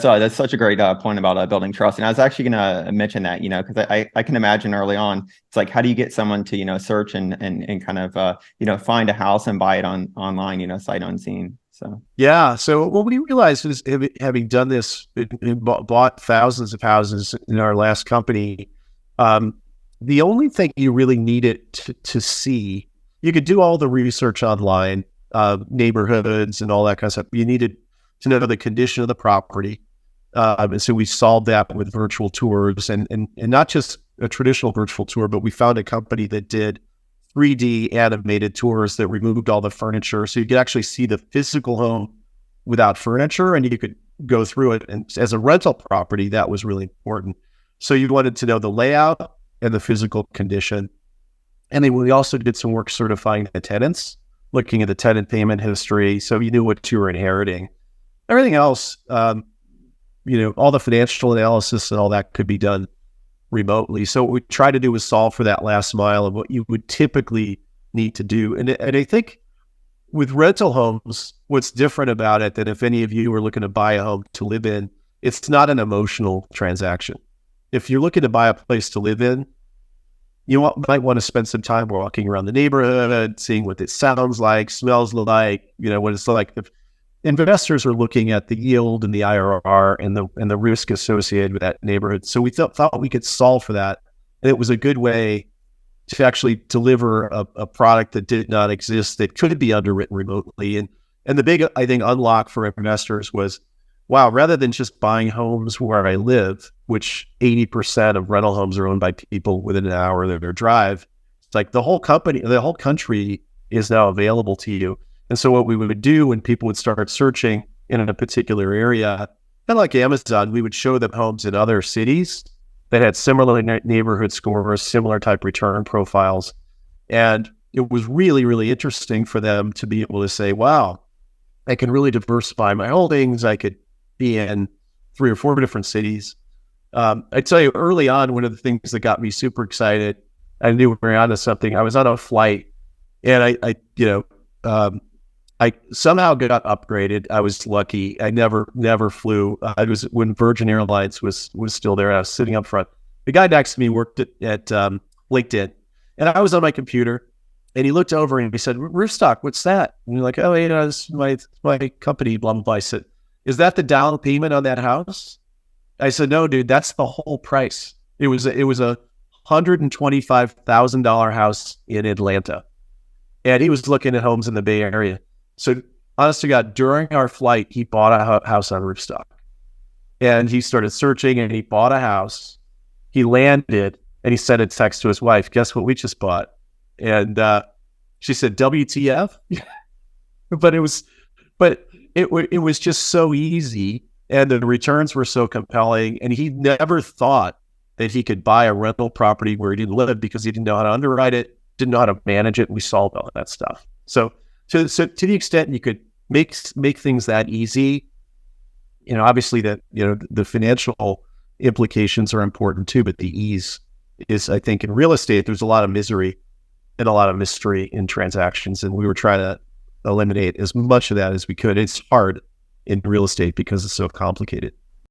So that's such a great point about building trust. And I was actually going to mention that, because I can imagine early on, it's like, how do you get someone to, search and kind of, find a house and buy it online, sight unseen. So. Yeah. So what we realized is having done this, and bought thousands of houses in our last company, the only thing you really needed to see, you could do all the research online, neighborhoods and all that kind of stuff. You needed to know the condition of the property. And so we solved that with virtual tours and not just a traditional virtual tour, but we found a company that did 3D animated tours that removed all the furniture. So you could actually see the physical home without furniture, and you could go through it. And as a rental property, that was really important. So you wanted to know the layout and the physical condition. And then we also did some work certifying the tenants, looking at the tenant payment history. So you knew what you were inheriting. Everything else, all the financial analysis and all that could be done remotely. So what we try to do is solve for that last mile of what you would typically need to do. And I think with rental homes, what's different about it than if any of you were looking to buy a home to live in, it's not an emotional transaction. If you're looking to buy a place to live in, you might want to spend some time walking around the neighborhood, seeing what it sounds like, smells like, what it's like. If investors are looking at the yield and the IRR and the risk associated with that neighborhood. So we thought we could solve for that. And it was a good way to actually deliver a product that did not exist that could be underwritten remotely. And the big, I think, unlock for investors was, wow, rather than just buying homes where I live, which 80% of rental homes are owned by people within an hour of their drive, it's like the whole country is now available to you. And so what we would do when people would start searching in a particular area, kind of like Amazon, we would show them homes in other cities that had similar neighborhood scores, similar type return profiles. And it was really, really interesting for them to be able to say, wow, I can really diversify my holdings. I could be in 3 or 4 different cities. I tell you, early on, one of the things that got me super excited, I knew we were onto something. I was on a flight and I somehow got upgraded. I was lucky. I never flew. I was when Virgin Airlines was still there. I was sitting up front. The guy next to me worked at LinkedIn, and I was on my computer. And he looked over and he said, "Roofstock, what's that?" And you're like, "Oh, it's my company." Blah blah blah. I said, "Is that the down payment on that house?" I said, "No, dude, that's the whole price. It was a $125,000 house in Atlanta, and he was looking at homes in the Bay Area." So, honest to God, during our flight, he bought a house on Roofstock. And he started searching and he bought a house. He landed and he sent a text to his wife, "Guess what we just bought?" And she said, "WTF?" But it was just so easy. And the returns were so compelling. And he never thought that he could buy a rental property where he didn't live because he didn't know how to underwrite it, didn't know how to manage it. We solved all that stuff. So to the extent you could make things that easy, obviously that, the financial implications are important too, but the ease is, I think, in real estate, there's a lot of misery and a lot of mystery in transactions. And we were trying to eliminate as much of that as we could. It's hard in real estate because it's so complicated.